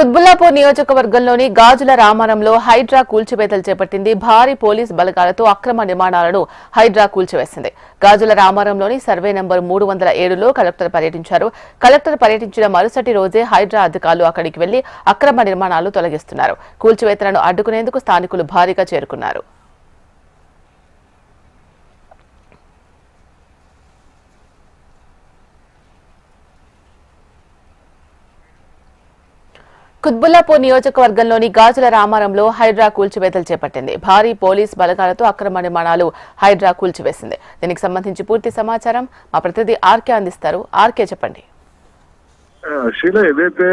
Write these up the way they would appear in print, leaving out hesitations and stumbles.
కుత్బుల్లాపూర్ నియోజకవర్గంలోని గాజుల రామారంలో హైడ్రా కూల్చివేతలు చేపట్టింది. భారీ పోలీస్ బలగాలతో అక్రమ నిర్మాణాలను హైడ్రా కూల్చివేసింది. గాజుల రామారంలోని సర్వే నంబర్ 307లో కలెక్టర్ పర్యటించారు. కలెక్టర్ పర్యటించిన మరుసటి రోజే హైడ్రా అధికారులు అక్కడికి వెళ్లి అక్రమ నిర్మాణాలు తొలగిస్తున్నారు. కూల్చివేతలను అడ్డుకునేందుకు స్థానికులు భారీగా చేరుకున్నారు. కుత్బుల్లాపూర్ నియోజకవర్గంలోని గాజుల రామారంలో హైడ్రా కూల్చివేతలు చేపట్టింది. భారీ పోలీస్ బలగాలతో అక్రమ నిర్మాణాలు హైడ్రా కూల్చివేసింది. దీనికి సంబంధించి పూర్తి సమాచారం మా ప్రతినిధి ఆర్కే అందిస్తారు. ఆర్కే, చెప్పండి. శీల, ఏదైతే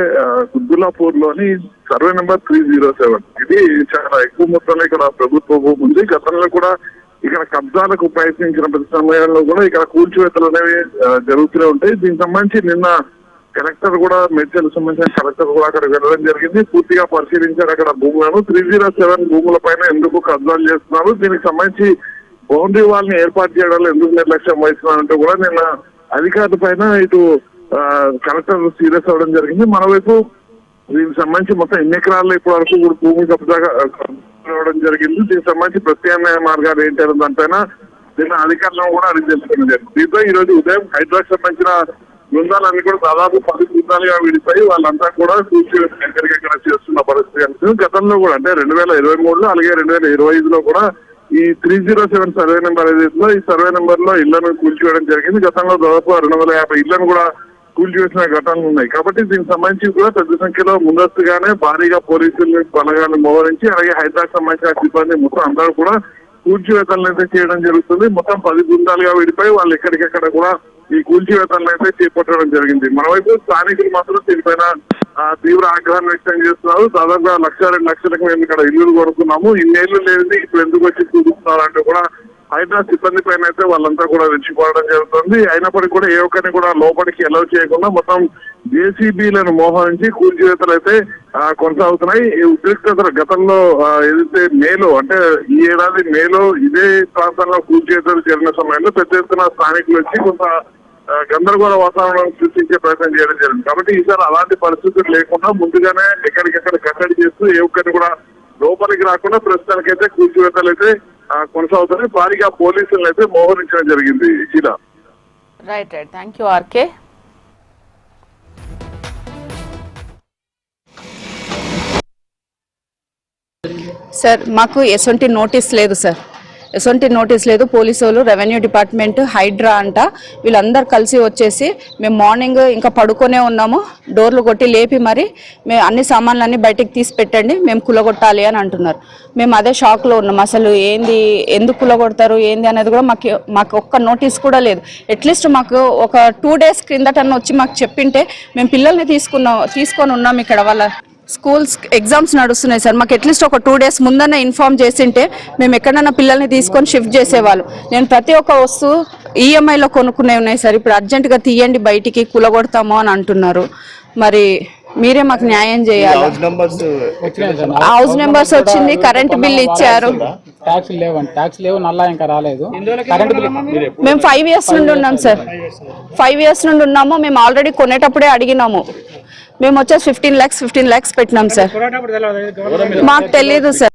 కుత్బుల్లాపూర్ లోని సర్వే నెంబర్ 307 ఇది చాలా ఎక్కువ మొత్తంలో ఇక్కడ ప్రభుత్వ భూమి ఉంది. గతంలో కూడా ఇక్కడ కబ్జాలకు ప్రయత్నించిన ప్రతి సమయంలో కూడా ఇక్కడ కూల్చివేతలు అనేవి జరుగుతూనే ఉంటాయి. దీనికి సంబంధించి నిన్న కలెక్టర్ కూడా మేడ్చల్ సంబంధించిన కలెక్టర్ కూడా అక్కడికి వెళ్ళడం జరిగింది. పూర్తిగా పరిశీలించారు అక్కడ భూములను. 307 భూముల పైన ఎందుకు కబ్జాలు చేస్తున్నారు, దీనికి సంబంధించి బౌండరీ వాల్ని ఏర్పాటు చేయడంలో ఎందుకు నిర్లక్ష్యం వహిస్తున్నారంటే కూడా నిన్న అధికారుల పైన ఇటు కలెక్టర్ సీరియస్ అవ్వడం జరిగింది. మరోవైపు దీనికి సంబంధించి మొత్తం ఎన్ని ఎకరాల్లో ఇప్పటి వరకు కూడా భూమి కబ్జావడం జరిగింది. దీనికి సంబంధించి ప్రత్యామ్నాయ మార్గాలు ఏంటి దానిపైన నిన్న అధికారులను కూడా అడిగి తెలుసుకోవడం జరిగింది. దీంతో ఈ రోజు ఉదయం హైడ్రాకి సంబంధించిన బృందాలన్నీ కూడా దాదాపు 10 బృందాలుగా విడిపోయి వాళ్ళంతా కూడా ఎక్కడికెక్కడ చేస్తున్న పరిస్థితి కనిపిస్తుంది. గతంలో కూడా అంటే 2023లో అలాగే 2025లో కూడా ఈ 307 సర్వే నెంబర్ ఏదైతుందో ఈ సర్వే నెంబర్ లో ఇళ్లను కూల్చివేయడం జరిగింది. గతంలో దాదాపు 250 ఇళ్లను కూడా కూల్చివేసిన ఘటనలు ఉన్నాయి. కాబట్టి దీనికి సంబంధించి కూడా పెద్ద సంఖ్యలో ముందస్తుగానే భారీగా పోలీసులు బలగాలను మోహరించి అలాగే హైదరాబాద్ సంబంధించిన సిబ్బంది మొత్తం అందరూ కూడా కూల్చివేతలను అయితే చేయడం జరుగుతుంది. మొత్తం 10 బృందాలుగా విడిపోయి వాళ్ళు ఎక్కడికెక్కడ కూడా ఈ కూల్చివేతలను అయితే చేపట్టడం జరిగింది. మరోవైపు స్థానికులు మాత్రం దీనిపైన తీవ్ర ఆగ్రహాన్ని వ్యక్తం చేస్తున్నారు. దాదాపుగా 1-2 లక్షలకు మేము ఇక్కడ ఇల్లు కొడుతున్నాము, ఇన్నేళ్లు లేనిది ఇప్పుడు ఎందుకు వచ్చి చూపిస్తున్నారు అంటే కూడా హైదరాబాద్ సిబ్బంది పైన అయితే వాళ్ళంతా కూడా రెచ్చిపోవడం జరుగుతుంది. అయినప్పటికీ కూడా ఏ ఒక్కరిని కూడా లోపలికి అలౌ చేయకుండా మొత్తం జేసీబీలను మోహరించి కూల్చివేతలు అయితే కొనసాగుతున్నాయి. ఈ ఉద్రిక్తతలు గతంలో ఏదైతే మేలో అంటే ఈ ఏడాది మేలో ఇదే ప్రాంతంలో కూల్చివేతలు జరిగిన సమయంలో పెద్ద ఎత్తున స్థానికులు వచ్చి కొంత గందరగోళ వాతావరణం సృష్టించే ప్రయత్నం చేయడం జరిగింది. కాబట్టి ఈసారి అలాంటి పరిస్థితులు లేకుండా ముందుగానే ఎక్కడికెక్కడ కట్టడి చేస్తూ ఏ ఒక్కరిని కూడా లోపలికి రాకుండా ప్రస్తుతానికైతే కూల్చివేతలు అయితే కొనసాగుతున్నాయి. భారీగా పోలీసులను అయితే మోహరించడం జరిగింది. Sheela, right. Thank you RK. Sir, మాకు ఎటువంటి నోటీస్ లేదు సార్, ఎటువంటి నోటీస్ లేదు. పోలీసు వాళ్ళు, రెవెన్యూ డిపార్ట్మెంట్, హైడ్రా అంట వీళ్ళందరూ కలిసి వచ్చేసి మేము మార్నింగ్ ఇంకా పడుకొనే ఉన్నాము, డోర్లు కొట్టి లేపి మరి మేము అన్ని సామాన్లన్నీ బయటికి తీసి పెట్టండి, మేము కులగొట్టాలి అని అంటున్నారు. మేము అదే షాక్లో ఉన్నాం. అసలు ఏంది, ఎందుకు కులగొడతారు ఏంది అనేది కూడా మాకు ఒక్క నోటీస్ కూడా లేదు. అట్లీస్ట్ మాకు ఒక 2 days క్రిందటన్నా వచ్చి మాకు చెప్పింటే మేము పిల్లల్ని తీసుకొని ఉన్నాం. ఇక్కడ వాళ్ళ స్కూల్స్ ఎగ్జామ్స్ నడుస్తున్నాయి సార్, మాకు అట్లీస్ట్ ఒక 2 days ముందన్న ఇన్ఫార్మ్ చేసింటే మేము ఎక్కడన్నా పిల్లల్ని తీసుకొని షిఫ్ట్ చేసేవాళ్ళు. నేను ప్రతి ఒక్క వస్తువు ఈఎంఐలో కొనుక్కునే ఉన్నాయి సార్. ఇప్పుడు అర్జెంటుగా తీయండి బయటికి, కులగొడతాము అని అంటున్నారు. మరి మీరే మాకు న్యాయం చేయాలి. హౌస్ నెంబర్స్ వచ్చింది, కరెంట్ బిల్ ఇచ్చారు. మేము 5 years నుండి ఉన్నాం సార్, 5 years నుండి ఉన్నాము. మేము ఆల్రెడీ కొనేటప్పుడే అడిగినాము. మేము వచ్చేసి 15 lakhs పెట్టినాం సార్. మాకు తెలీదు సార్.